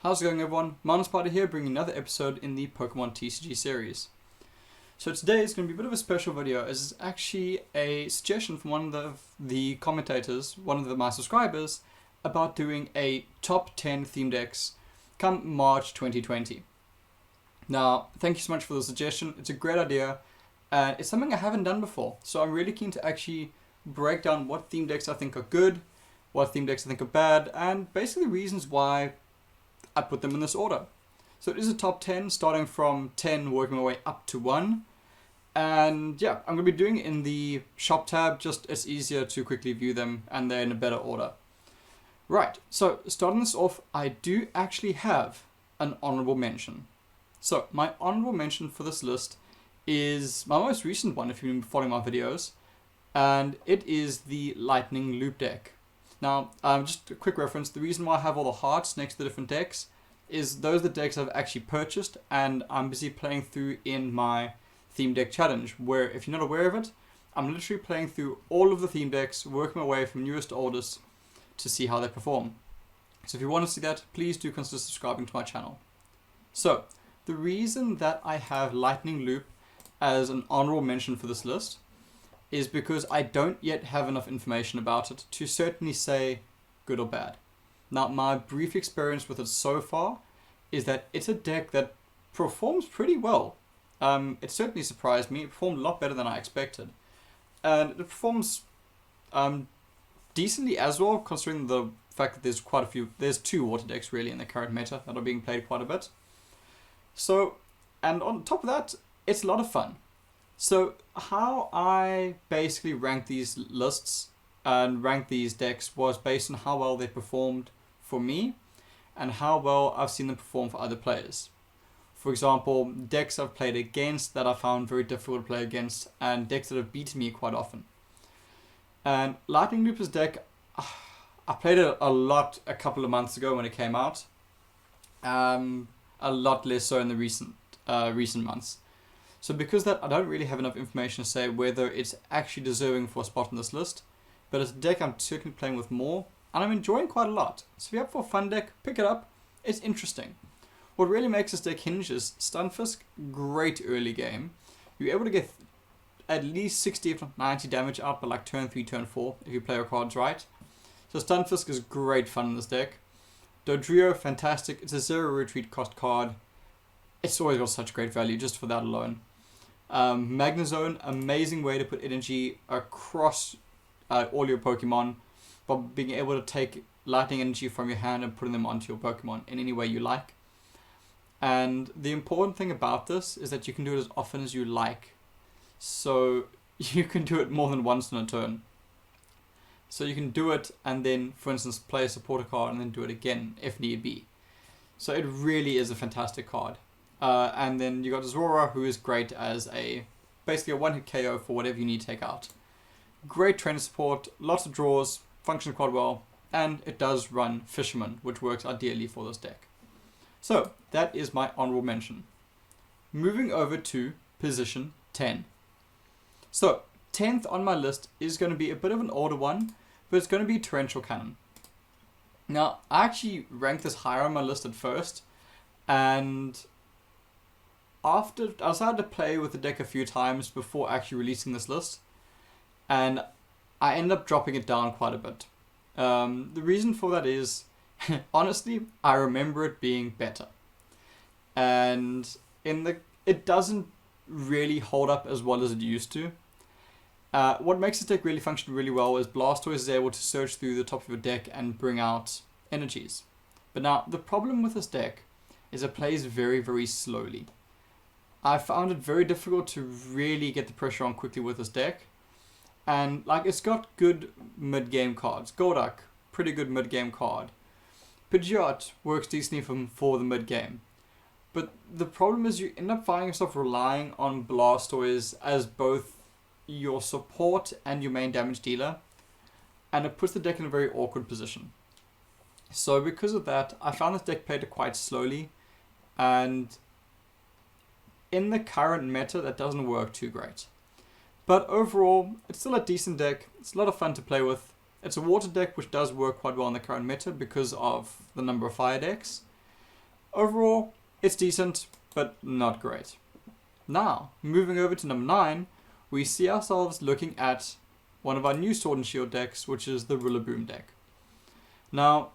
How's it going, everyone? Mountainspyder here, bringing another episode in the Pokemon TCG series. So today is going to be a bit of a special video, as it's actually a suggestion from one of the commentators, one of my subscribers, about doing a top 10 theme decks come March 2020. Now, thank you so much for the suggestion. It's a great idea, and it's something I haven't done before. So I'm really keen to actually break down what theme decks I think are good, what theme decks I think are bad, and basically reasons why I put them in this order. So it is a top 10, starting from 10, working my way up to 1. And yeah, I'm going to be doing it in the shop tab, just it's easier to quickly view them and they're in a better order. Right, so starting this off, I do actually have an honorable mention. So my honorable mention for this list is my most recent one, if you've been following my videos, and it is the Lightning Loop deck. Now, just a quick reference, the reason why I have all the hearts next to the different decks is those are the decks I've actually purchased and I'm busy playing through in my theme deck challenge, where if you're not aware of it, I'm literally playing through all of the theme decks, working my way from newest to oldest to see how they perform. So if you want to see that, please do consider subscribing to my channel. So, the reason that I have Lightning Loop as an honorable mention for this list is because I don't yet have enough information about it to certainly say good or bad. Now, my brief experience with it so far is that it's a deck that performs pretty well. It certainly surprised me. It performed a lot better than I expected. And it performs decently as well, considering the fact that there's two water decks really in the current meta that are being played quite a bit. So, and on top of that, it's a lot of fun. So how I basically ranked these lists and ranked these decks was based on how well they performed for me and how well I've seen them perform for other players. For example, decks I've played against that I found very difficult to play against, and decks that have beaten me quite often. And Lightning Loop's deck, I played it a lot a couple of months ago when it came out. A lot less so in the recent months. So because that, I don't really have enough information to say whether it's actually deserving for a spot on this list, but it's a deck I'm certainly playing with more, and I'm enjoying quite a lot. So if you're up for a fun deck, pick it up. It's interesting. What really makes this deck hinge is Stunfisk, great early game. You're able to get at least 60 if not 90 damage out by like turn 3, turn 4, if you play your cards right. So Stunfisk is great fun in this deck. Dodrio, fantastic. It's a 0 retreat cost card. It's always got such great value just for that alone. Magnezone, amazing way to put energy across all your Pokemon by being able to take lightning energy from your hand and putting them onto your Pokemon in any way you like. And the important thing about this is that you can do it as often as you like. So you can do it more than once in a turn. So you can do it and then, for instance, play a supporter card and then do it again if need be. So it really is a fantastic card. And then you got Zora, who is great as basically a one-hit KO for whatever you need to take out. Great trainer support, lots of draws, functions quite well, and it does run Fisherman, which works ideally for this deck. So that is my honorable mention. Moving over to position 10. So 10th on my list is going to be a bit of an older one, but it's going to be Torrential Cannon. Now, I actually ranked this higher on my list at first, and after I decided to play with the deck a few times before actually releasing this list, and I ended up dropping it down quite a bit. The reason for that is, honestly, I remember it being better, and it doesn't really hold up as well as it used to. What makes this deck really function really well is Blastoise is able to search through the top of your deck and bring out energies. But now, the problem with this deck is it plays very, very slowly. I found it very difficult to really get the pressure on quickly with this deck. And like, it's got good mid-game cards. Golduck, pretty good mid-game card. Pidgeot works decently for the mid-game. But the problem is you end up finding yourself relying on Blastoise as both your support and your main damage dealer. And it puts the deck in a very awkward position. So because of that, I found this deck played quite slowly. And in the current meta, that doesn't work too great. But overall, it's still a decent deck. It's a lot of fun to play with. It's a water deck which does work quite well in the current meta because of the number of fire decks. Overall, it's decent, but not great. Now, moving over to number 9, we see ourselves looking at one of our new Sword and Shield decks, which is the Rillaboom deck. Now,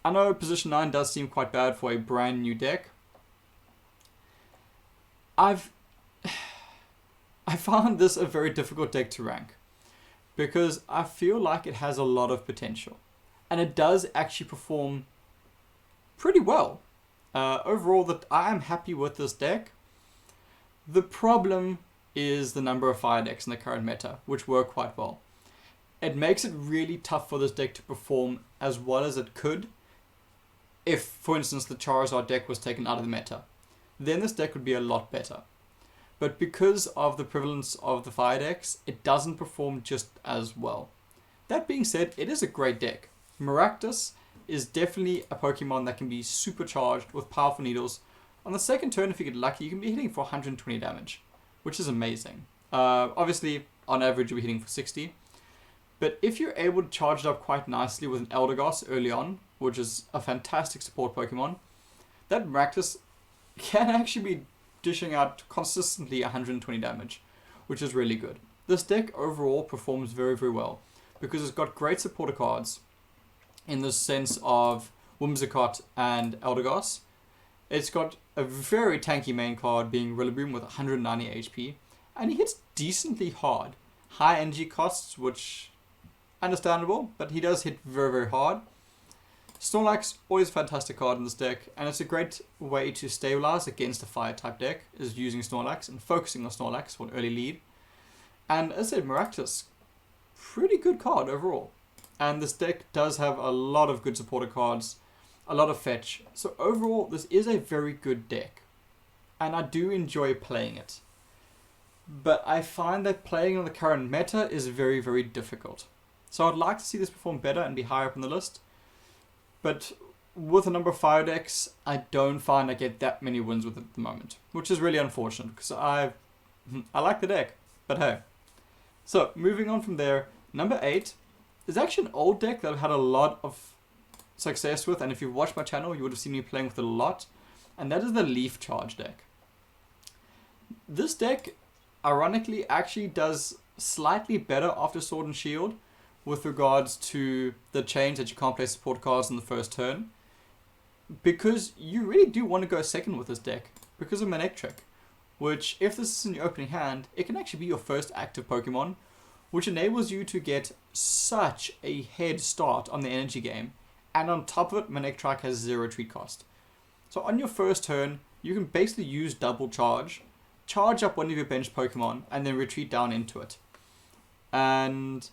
I know position 9 does seem quite bad for a brand new deck. I found this a very difficult deck to rank because I feel like it has a lot of potential and it does actually perform pretty well. Overall, that I am happy with this deck. The problem is the number of fire decks in the current meta, which work quite well. It makes it really tough for this deck to perform as well as it could if, for instance, the Charizard deck was taken out of the meta. Then this deck would be a lot better. But because of the prevalence of the fire decks, it doesn't perform just as well. That being said, it is a great deck. Maractus is definitely a Pokemon that can be supercharged with powerful needles. On the second turn, if you get lucky, you can be hitting for 120 damage, which is amazing. Obviously, on average, you'll be hitting for 60. But if you're able to charge it up quite nicely with an Eldegoss early on, which is a fantastic support Pokemon, that Maractus can actually be dishing out consistently 120 damage, which is really good. This deck overall performs very, very well because it's got great supporter cards in the sense of Whimsicott and Eldegoss. It's got a very tanky main card being Rillaboom with 190 HP, and he hits decently hard. High energy costs, which understandable, but he does hit very, very hard. Snorlax, always a fantastic card in this deck, and it's a great way to stabilize against a fire type deck, is using Snorlax and focusing on Snorlax for an early lead. And as I said, Maractus, pretty good card overall. And this deck does have a lot of good supporter cards, a lot of fetch. So overall, this is a very good deck, and I do enjoy playing it. But I find that playing on the current meta is very, very difficult. So I'd like to see this perform better and be higher up on the list. But with a number of fire decks, I don't find I get that many wins with it at the moment, which is really unfortunate because I like the deck, but hey. So moving on from there, number 8 is actually an old deck that I've had a lot of success with, and if you've watched my channel, you would have seen me playing with it a lot, and that is the Leaf Charge deck. This deck, ironically, actually does slightly better after Sword and Shield, with regards to the change that you can't play support cards in the first turn, because you really do want to go second with this deck because of Manectric, which if this is in your opening hand, it can actually be your first active Pokemon, which enables you to get such a head start on the energy game, and on top of it, Manectric has 0 retreat cost. So on your first turn, you can basically use double charge up one of your bench Pokemon, and then retreat down into it. And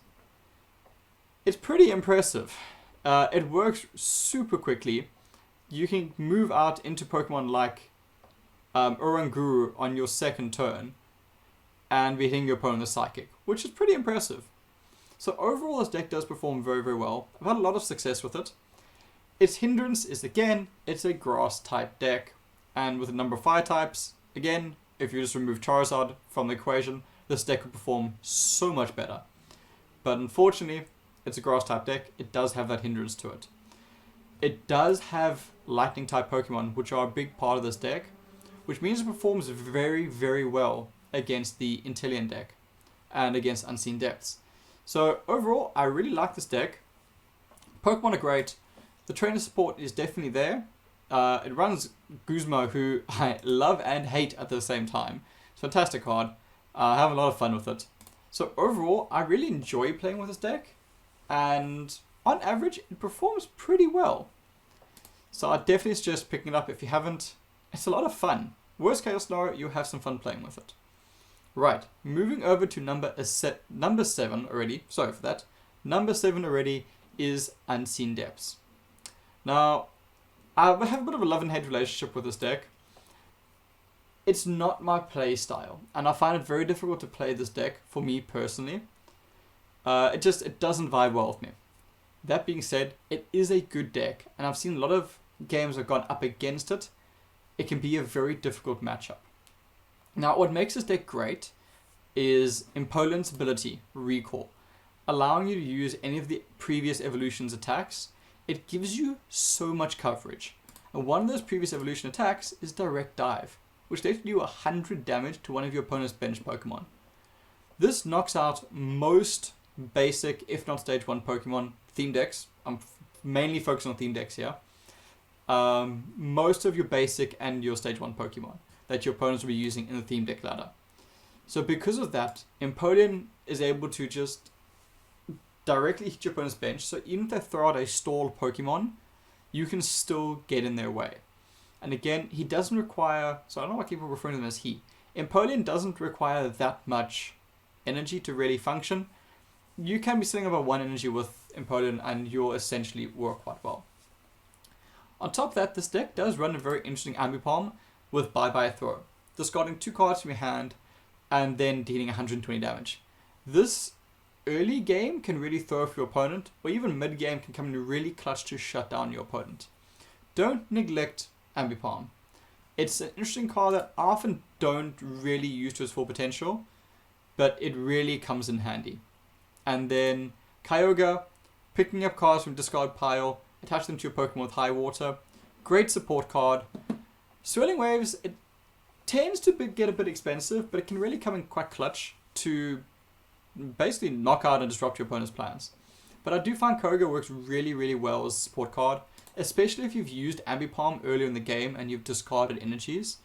it's pretty impressive. It works super quickly. You can move out into Pokemon like Oranguru on your second turn and be hitting your opponent with Psychic, which is pretty impressive. So overall, this deck does perform very, very well. I've had a lot of success with it. Its hindrance is, again, it's a grass type deck. And with a number of fire types, again, if you just remove Charizard from the equation, this deck would perform so much better. But unfortunately, it's a grass type deck. It does have that hindrance to it. It does have lightning type Pokemon, which are a big part of this deck, which means it performs very, very well against the Inteleon deck and against Unseen Depths. So overall, I really like this deck. Pokemon are great. The trainer support is definitely there. It runs Guzma, who I love and hate at the same time. It's a fantastic card. I have a lot of fun with it. So overall, I really enjoy playing with this deck. And on average, it performs pretty well. So I definitely suggest picking it up if you haven't. It's a lot of fun. Worst case scenario, you'll have some fun playing with it. Right, moving over to number 7 already. Sorry for that. Number 7 already is Unseen Depths. Now, I have a bit of a love and hate relationship with this deck. It's not my play style, and I find it very difficult to play this deck for me personally. It doesn't vibe well with me. That being said, it is a good deck, and I've seen a lot of games that have gone up against it. It can be a very difficult matchup. Now, what makes this deck great is Impolent's ability, Recall, allowing you to use any of the previous evolution's attacks. It gives you so much coverage, And one of those previous evolution attacks is Direct Dive, which lets you do 100 damage to one of your opponent's bench Pokemon. This knocks out most basic, if not stage 1 Pokemon theme decks. I'm mainly focused on theme decks here. Most of your basic and your stage 1 Pokemon that your opponents will be using in the theme deck ladder. So because of that, Empoleon is able to just directly hit your opponent's bench, so even if they throw out a stalled Pokemon, you can still get in their way. And again, he doesn't require, so I don't know why people refer to him as he. Empoleon doesn't require that much energy to really function. You can be sitting over 1 energy with Empoleon and you'll essentially work quite well. On top of that, this deck does run a very interesting Ambipom with Bye-Bye Throw, discarding 2 cards from your hand and then dealing 120 damage. This early game can really throw off your opponent, or even mid game can come in really clutch to shut down your opponent. Don't neglect Ambipom. It's an interesting card that I often don't really use to its full potential, but it really comes in handy. And then Kyogre, picking up cards from discard pile, attach them to your Pokemon with High Water. Great support card. Swirling Waves, it tends to get a bit expensive, but it can really come in quite clutch to basically knock out and disrupt your opponent's plans. But I do find Kyogre works really, really well as a support card, especially if you've used Ambipom earlier in the game and you've discarded energies.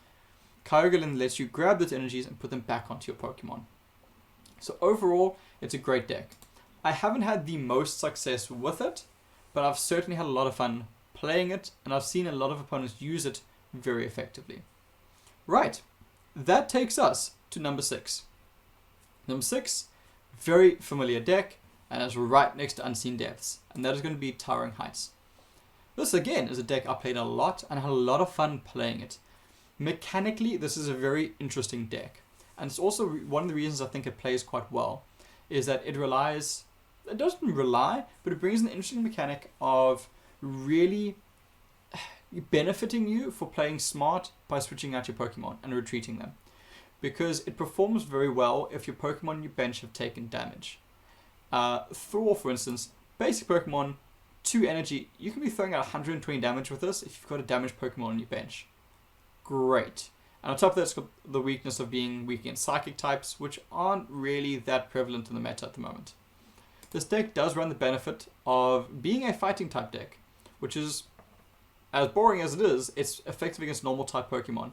Kyogre then lets you grab those energies and put them back onto your Pokemon. So overall, it's a great deck. I haven't had the most success with it, but I've certainly had a lot of fun playing it, and I've seen a lot of opponents use it very effectively. Right, that takes us to number 6. Number 6, very familiar deck, and it's right next to Unseen Depths, and that is going to be Towering Heights. This again is a deck I played a lot and had a lot of fun playing it. Mechanically, this is a very interesting deck, and it's also one of the reasons I think it plays quite well, is that it doesn't rely, but it brings an interesting mechanic of really benefiting you for playing smart by switching out your Pokemon and retreating them. Because it performs very well if your Pokemon on your bench have taken damage. Thor, for instance, basic Pokemon, 2 energy, you can be throwing out 120 damage with this if you've got a damaged Pokemon on your bench. Great. And on top of that, it's got the weakness of being weak against Psychic types, which aren't really that prevalent in the meta at the moment. This deck does run the benefit of being a fighting type deck, which is, as boring as it is, it's effective against normal type Pokemon,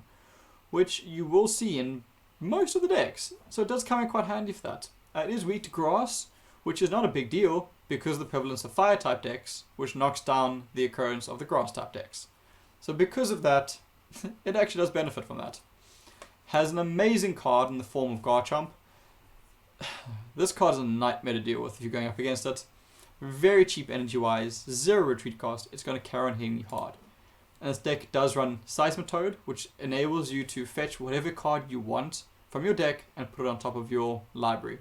which you will see in most of the decks. So it does come in quite handy for that. It is weak to grass, which is not a big deal because of the prevalence of fire type decks, which knocks down the occurrence of the grass type decks. So because of that, it actually does benefit from that. Has an amazing card in the form of Garchomp. This card is a nightmare to deal with if you're going up against it. Very cheap energy wise, 0 retreat cost, it's going to carry on hitting you hard. And this deck does run Seismitoad, which enables you to fetch whatever card you want from your deck and put it on top of your library.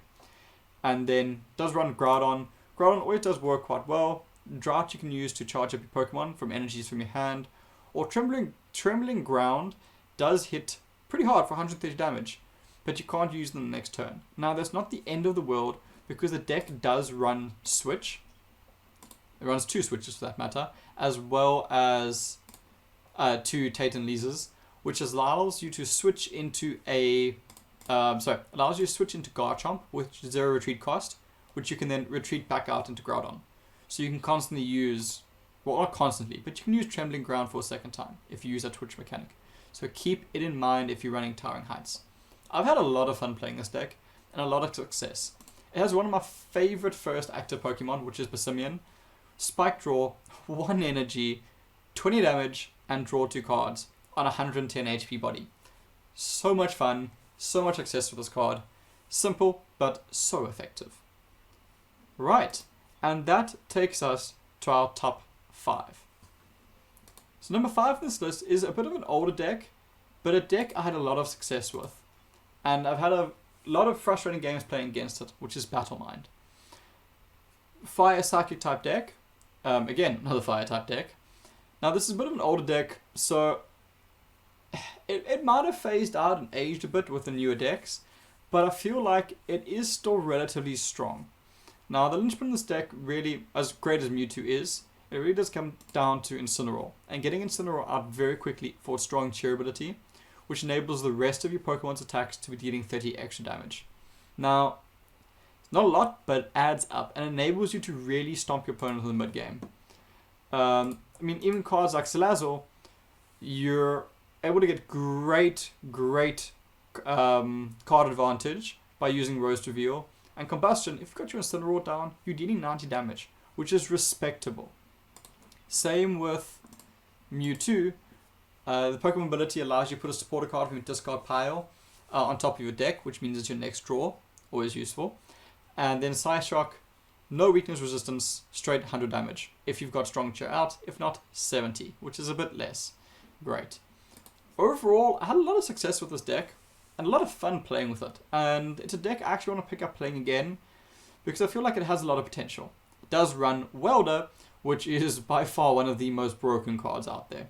And then does run Groudon. Groudon always does work quite well. Drought you can use to charge up your Pokemon from energies from your hand. Or Trembling Ground does hit pretty hard for 130 damage, but you can't use them the next turn. Now that's not the end of the world, because the deck does run Switch. It runs 2 switches for that matter, as well as 2 Titan Leases, which allows you to switch into Garchomp with 0 retreat cost, which you can then retreat back out into Groudon. So you can constantly use, well, not constantly, but you can use Trembling Ground for a second time if you use that Twitch mechanic. So keep it in mind if you're running Towering Heights. I've had a lot of fun playing this deck and a lot of success. It has one of my favorite first active Pokemon, which is Passimian. Spike Draw, 1 energy, 20 damage, and draw 2 cards on 110 HP body. So much fun, so much success with this card. Simple, but so effective. Right, and that takes us to our top 5. So number 5 on this list is a bit of an older deck, but a deck I had a lot of success with. And I've had a lot of frustrating games playing against it, which is Battle Mind. Fire Psychic type deck. Again, another Fire type deck. Now this is a bit of an older deck, so it might have phased out and aged a bit with the newer decks, but I feel like it is still relatively strong. Now the linchpin of this deck, really, as great as Mewtwo is, it really does come down to Incineroar. And getting Incineroar out very quickly for its strong cheer ability, which enables the rest of your Pokemon's attacks to be dealing 30 extra damage. Now, it's not a lot, but it adds up and enables you to really stomp your opponent in the mid-game. I mean, even cards like Salazzle, you're able to get great card advantage by using Rose Reveal. And Combustion, if you've got your Incineroar down, you're dealing 90 damage, which is respectable. Same with Mewtwo. The Pokemon ability allows you to put a supporter card from your discard pile on top of your deck, which means it's your next draw. Always useful. And then Psyshock, no weakness resistance, straight 100 damage. If you've got strong cheer out, if not, 70, which is a bit less. Great. Overall, I had a lot of success with this deck and a lot of fun playing with it. And it's a deck I actually want to pick up playing again because I feel like it has a lot of potential. It does run Welder, which is by far one of the most broken cards out there.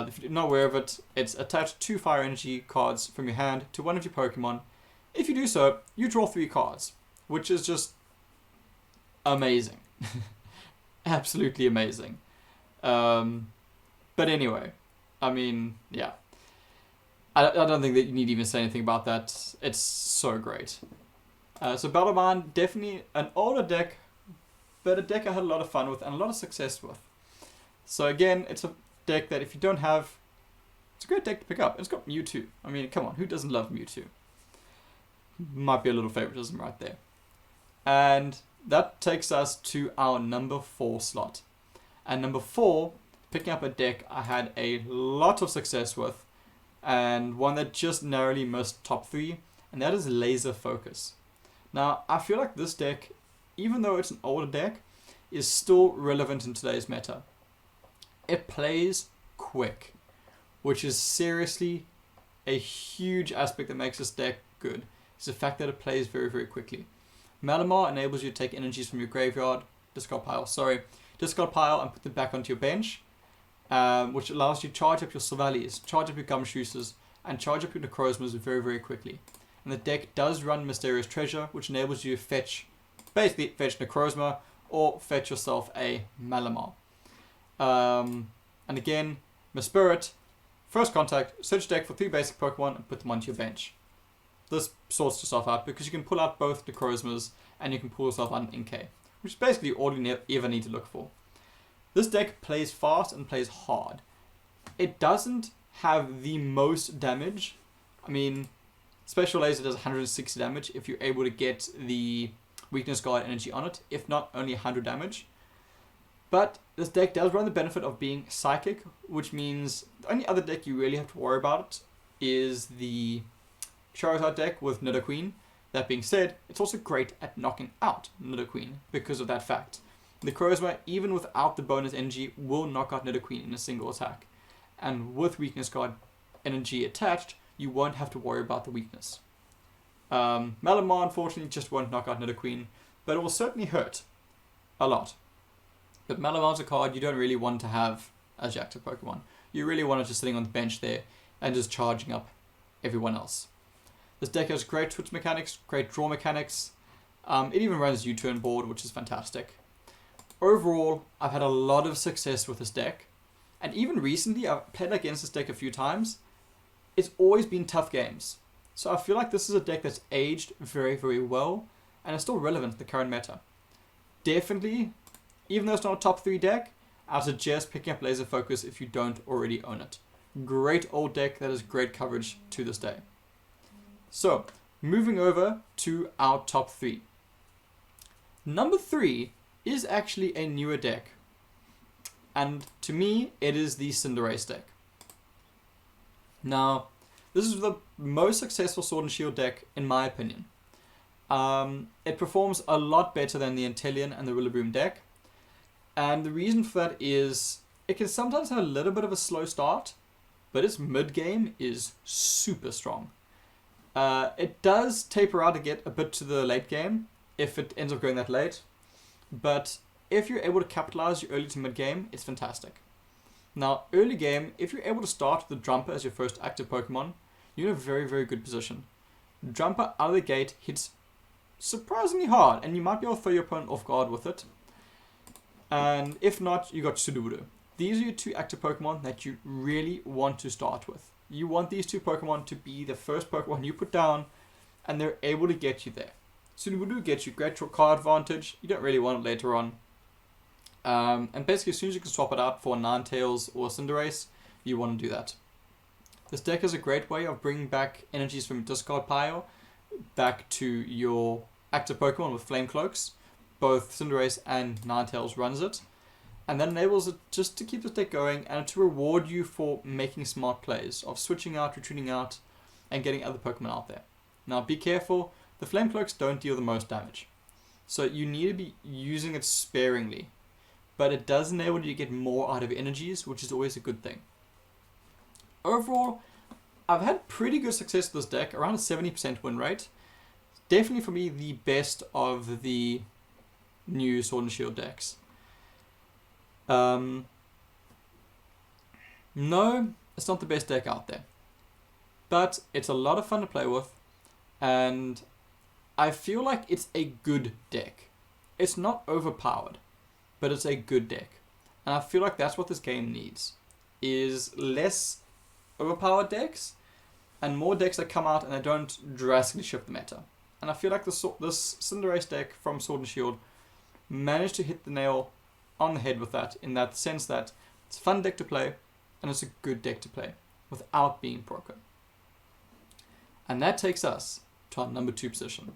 If you're not aware of it, it's attach 2 Fire Energy cards from your hand to one of your Pokemon. If you do so, you draw 3 cards, which is just amazing. Absolutely amazing. But anyway, I mean, yeah. I don't think that you need to even say anything about that. It's so great. So Battleman, definitely an older deck, but a deck I had a lot of fun with and a lot of success with. So again, it's a deck that if you don't have, it's a great deck to pick up. It's got Mewtwo. I mean, come on, who doesn't love Mewtwo? Might be a little favoritism right there. And that takes us to our number 4 slot. And number 4, picking up a deck I had a lot of success with, and one that just narrowly missed top 3, and that is Laser Focus. Now, I feel like this deck, even though it's an older deck, is still relevant in today's meta. It plays quick, which is seriously a huge aspect that makes this deck good. It's the fact that it plays very, very quickly. Malamar enables you to take energies from your graveyard, discard pile, and put them back onto your bench, which allows you to charge up your Silvalies, charge up your Gumshoosers, and charge up your Necrozmas very, very quickly. And the deck does run Mysterious Treasure, which enables you to basically fetch Necrozma, or fetch yourself a Malamar. And again, Spirit, first contact, search deck for 3 basic Pokemon and put them onto your bench. This sorts yourself out because you can pull out both Necrozmas and you can pull yourself out an Inkay, which is basically all you ever need to look for. This deck plays fast and plays hard. It doesn't have the most damage. I mean, Special Laser does 160 damage if you're able to get the Weakness Guard energy on it, if not only 100 damage. But this deck does run the benefit of being Psychic, which means the only other deck you really have to worry about is the Charizard deck with Nidoqueen. That being said, it's also great at knocking out Nidoqueen because of that fact. Necrozma, even without the bonus energy, will knock out Nidoqueen in a single attack. And with Weakness Guard energy attached, you won't have to worry about the weakness. Malamar, unfortunately, just won't knock out Nidoqueen, but it will certainly hurt a lot. But Malamar's a card you don't really want to have as your active Pokemon. You really want it just sitting on the bench there and just charging up everyone else. This deck has great switch mechanics, great draw mechanics. It even runs U-turn board, which is fantastic. Overall, I've had a lot of success with this deck. And even recently, I've played against this deck a few times. It's always been tough games. So I feel like this is a deck that's aged very, very well and is still relevant to the current meta. Definitely, even though it's not a top 3 deck, I suggest picking up Laser Focus if you don't already own it. Great old deck that has great coverage to this day. So, moving over to our top 3. Number 3 is actually a newer deck. And to me, it is the Cinderace deck. Now, this is the most successful Sword and Shield deck, in my opinion. It performs a lot better than the Inteleon and the Rillaboom deck. And the reason for that is it can sometimes have a little bit of a slow start, but its mid-game is super strong. It does taper out to get a bit to the late game, if it ends up going that late. But if you're able to capitalize your early to mid-game, it's fantastic. Now, early game, if you're able to start with the Drumper as your first active Pokemon, you're in a very, very good position. Drumper out of the gate hits surprisingly hard, and you might be able to throw your opponent off guard with it. And if not, you got Sudowoodo. These are your 2 active Pokemon that you really want to start with. You want these 2 Pokemon to be the first Pokemon you put down, and they're able to get you there. Sudowoodo gets you great card advantage. You don't really want it later on. And basically, as soon as you can swap it out for Ninetales or Cinderace, you want to do that. This deck is a great way of bringing back energies from discard pile back to your active Pokemon with Flame Cloaks. Both Cinderace and Ninetales runs it. And that enables it just to keep this deck going and to reward you for making smart plays, of switching out, retreating out, and getting other Pokemon out there. Now be careful, the Flame Cloaks don't deal the most damage. So you need to be using it sparingly. But it does enable you to get more out of energies, which is always a good thing. Overall, I've had pretty good success with this deck, around a 70% win rate. Definitely for me the best of the new Sword and Shield decks. No, it's not the best deck out there. But it's a lot of fun to play with, and I feel like it's a good deck. It's not overpowered, but it's a good deck. And I feel like that's what this game needs, is less overpowered decks and more decks that come out and they don't drastically shift the meta. And I feel like this Cinderace deck from Sword and Shield managed to hit the nail on the head with that, in that sense that it's a fun deck to play and it's a good deck to play without being broken. And that takes us to our number 2 position.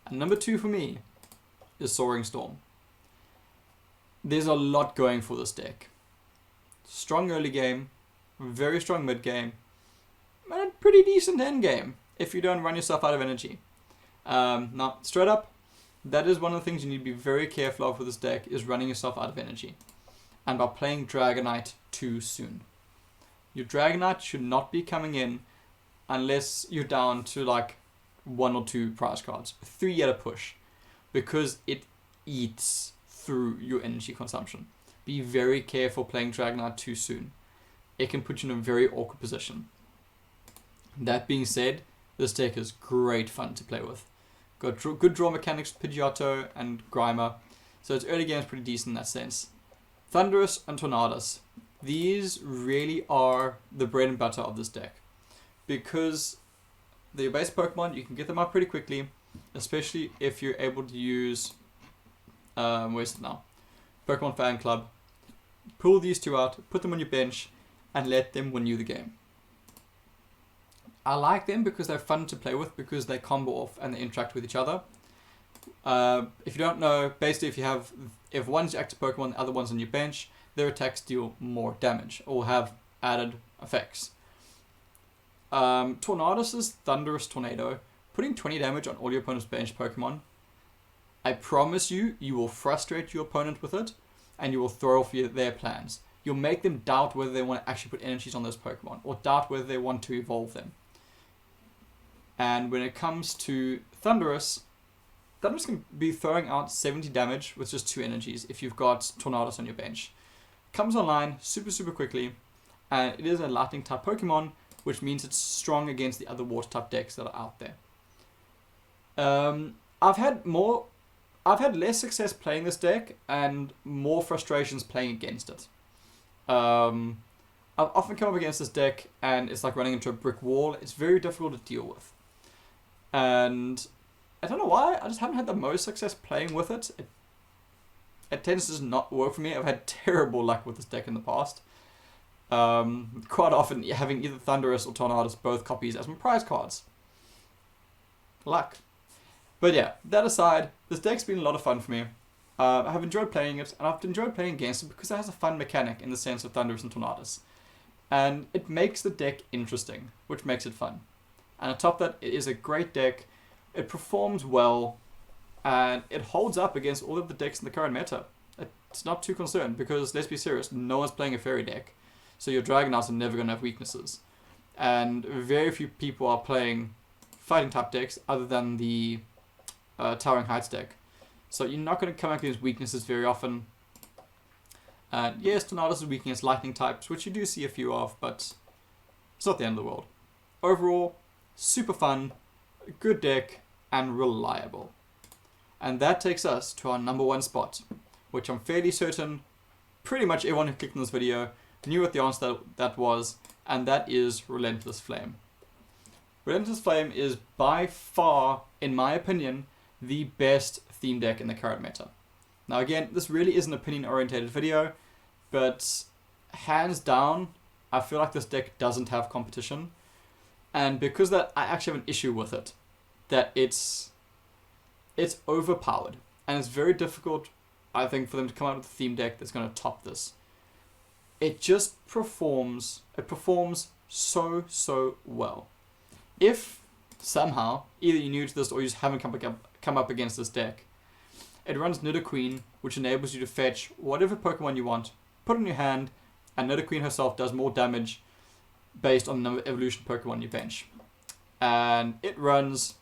And number 2 for me is Soaring Storm. There's a lot going for this deck. Strong early game, very strong mid game, and a pretty decent end game if you don't run yourself out of energy. Now, straight up, that is one of the things you need to be very careful of with this deck, is running yourself out of energy. And by playing Dragonite too soon. Your Dragonite should not be coming in unless you're down to like 1 or 2 prize cards. 3 at a push. Because it eats through your energy consumption. Be very careful playing Dragonite too soon. It can put you in a very awkward position. That being said, this deck is great fun to play with. Got good draw mechanics, Pidgeotto and Grimer, so its early game is pretty decent in that sense. Thundurus and Tornadus. These really are the bread and butter of this deck. Because they're your base Pokemon, you can get them out pretty quickly, especially if you're able to use, where's it now? Pokemon Fan Club. Pull these 2 out, put them on your bench, and let them win you the game. I like them because they're fun to play with, because they combo off and they interact with each other. If you don't know, basically if one's your active Pokemon, the other one's on your bench, their attacks deal more damage or have added effects. Tornadus' Thunderous Tornado, putting 20 damage on all your opponent's bench Pokemon. I promise you, you will frustrate your opponent with it, and you will throw off their plans. You'll make them doubt whether they want to actually put energies on those Pokemon, or doubt whether they want to evolve them. And when it comes to Thundurus can be throwing out 70 damage with just 2 energies if you've got Tornadus on your bench. Comes online super quickly, and it is a lightning type Pokemon, which means it's strong against the other water type decks that are out there. I've had less success playing this deck and more frustrations playing against it. I've often come up against this deck and it's like running into a brick wall. It's very difficult to deal with. And I don't know why, I just haven't had the most success playing with it. It tends to just not work for me. I've had terrible luck with this deck in the past. Quite often having either Thundurus or Tornadus both copies as my prize cards. Luck. But yeah, that aside, this deck's been a lot of fun for me. I have enjoyed playing it, and I've enjoyed playing against it because it has a fun mechanic in the sense of Thundurus and Tornadus. And it makes the deck interesting, which makes it fun. And on top of that, it is a great deck. It performs well, and it holds up against all of the decks in the current meta. It's not too concerned, because let's be serious, no one's playing a fairy deck. So your Dragonauts are never going to have weaknesses. And very few people are playing fighting type decks other than the Towering Heights deck. So you're not going to come up against weaknesses very often. And yes, Tornadus is weak against lightning types, which you do see a few of, but it's not the end of the world. Overall, super fun, good deck, and reliable. And that takes us to our number 1 spot, which I'm fairly certain pretty much everyone who clicked on this video knew what the answer that was, and that is Relentless Flame. Relentless Flame is by far, in my opinion, the best theme deck in the current meta. Now again, this really is an opinion-oriented video, but hands down, I feel like this deck doesn't have competition. And because of that, I actually have an issue with it. That it's overpowered. And it's very difficult, I think, for them to come out with a theme deck that's going to top this. It just performs so well. If somehow, either you're new to this or you just haven't come up against this deck, it runs Nidoqueen, which enables you to fetch whatever Pokemon you want, put it in your hand, and Nidoqueen herself does more damage based on the number of evolution Pokemon you bench. And it runs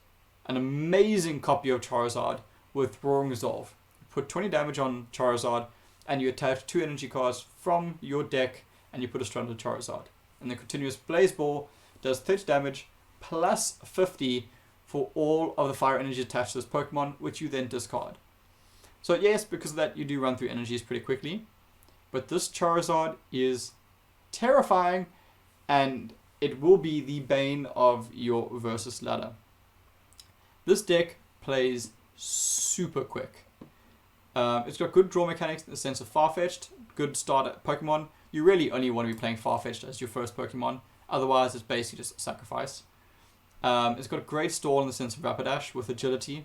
an amazing copy of Charizard with Roaring Resolve. You put 20 damage on Charizard, and you attach 2 energy cards from your deck, and you put a straight onto Charizard. And the continuous Blaze Ball does 30 damage, plus 50 for all of the fire energy attached to this Pokemon, which you then discard. So yes, because of that, you do run through energies pretty quickly. But this Charizard is terrifying, and it will be the bane of your versus ladder. This deck plays super quick. It's got good draw mechanics in the sense of Farfetch'd, good start Pokemon. You really only want to be playing Farfetch'd as your first Pokemon, otherwise it's basically just a sacrifice. It's got a great stall in the sense of Rapidash with agility,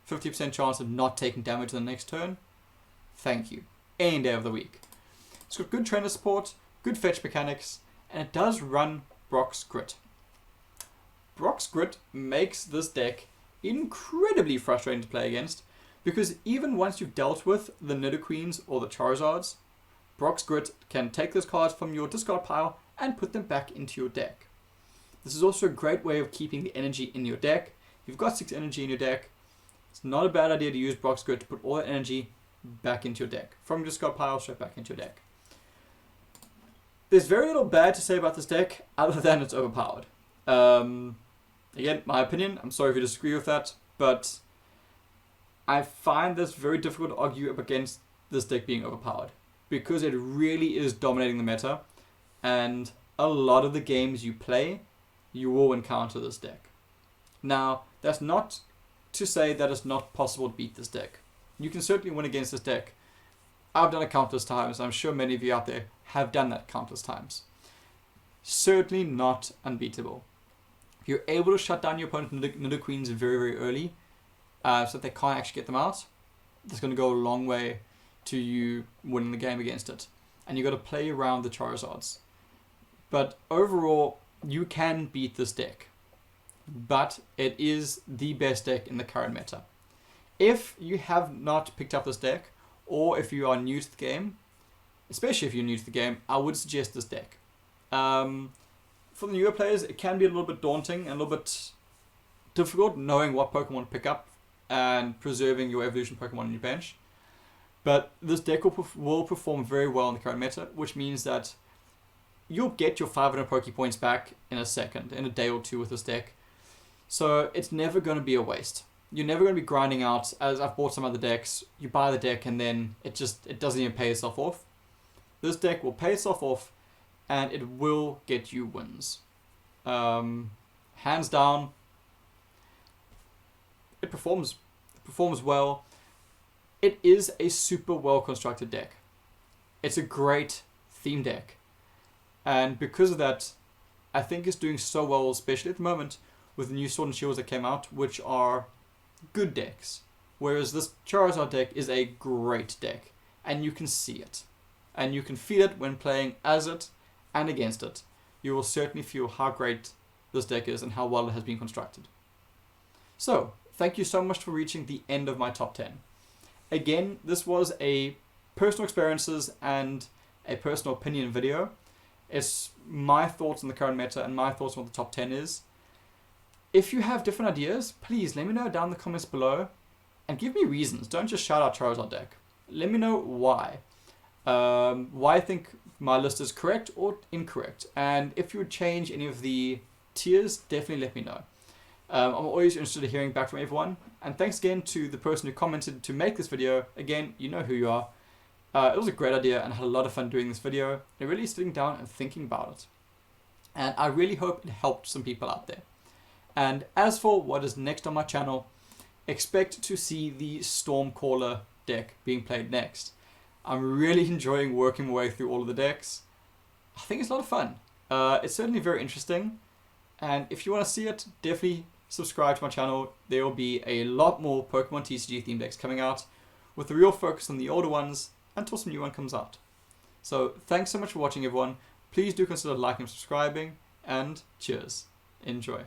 50% chance of not taking damage in the next turn. Thank you. Any day of the week. It's got good trainer support, good fetch mechanics, and it does run Brock's Grit. Brock's Grit makes this deck incredibly frustrating to play against, because even once you've dealt with the Nidoqueens or the Charizards, Brock's Grit can take those cards from your discard pile and put them back into your deck. This is also a great way of keeping the energy in your deck. If you've got 6 energy in your deck, it's not a bad idea to use Brock's Grit to put all that energy back into your deck. From your discard pile, straight back into your deck. There's very little bad to say about this deck, other than it's overpowered. Again, my opinion, I'm sorry if you disagree with that, but I find this very difficult to argue up against this deck being overpowered, because it really is dominating the meta, and a lot of the games you play, you will encounter this deck. Now, that's not to say that it's not possible to beat this deck. You can certainly win against this deck. I've done it countless times. I'm sure many of you out there have done that countless times. Certainly not unbeatable. If you're able to shut down your opponent's Nidoqueens very, very early, so that they can't actually get them out, that's going to go a long way to you winning the game against it. And you've got to play around the Charizards. But overall, you can beat this deck. But it is the best deck in the current meta. If you have not picked up this deck, or if you are new to the game, especially if you're new to the game, I would suggest this deck. For the newer players, it can be a little bit daunting and a little bit difficult knowing what Pokemon to pick up and preserving your evolution Pokemon on your bench. But this deck will perform very well in the current meta, which means that you'll get your 500 Poke Points back in a second, in a day or two with this deck. So it's never going to be a waste. You're never going to be grinding out, as I've bought some other decks, you buy the deck and then it doesn't even pay itself off. This deck will pay itself off and it will get you wins. Hands down, it performs well. It is a super well constructed deck. It's a great theme deck. And because of that, I think it's doing so well, especially at the moment, with the new Sword and Shields that came out, which are good decks. Whereas this Charizard deck is a great deck. And you can see it. And you can feel it when playing as it and against it. You will certainly feel how great this deck is and how well it has been constructed. So, thank you so much for reaching the end of my top 10. Again, this was a personal experiences and a personal opinion video. It's my thoughts on the current meta and my thoughts on what the top 10 is. If you have different ideas, please let me know down in the comments below and give me reasons. Don't just shout out Charizard deck. Let me know why. Why I think my list is correct or incorrect. And if you would change any of the tiers, definitely let me know. I'm always interested in hearing back from everyone. And thanks again to the person who commented to make this video. Again, you know who you are. It was a great idea and I had a lot of fun doing this video and really sitting down and thinking about it. And I really hope it helped some people out there. And as for what is next on my channel, expect to see the Stormcaller deck being played next. I'm really enjoying working my way through all of the decks. I think it's a lot of fun. It's certainly very interesting. And if you want to see it, definitely subscribe to my channel. There will be a lot more Pokemon TCG theme decks coming out with a real focus on the older ones until some new one comes out. So thanks so much for watching, everyone. Please do consider liking and subscribing, and cheers. Enjoy.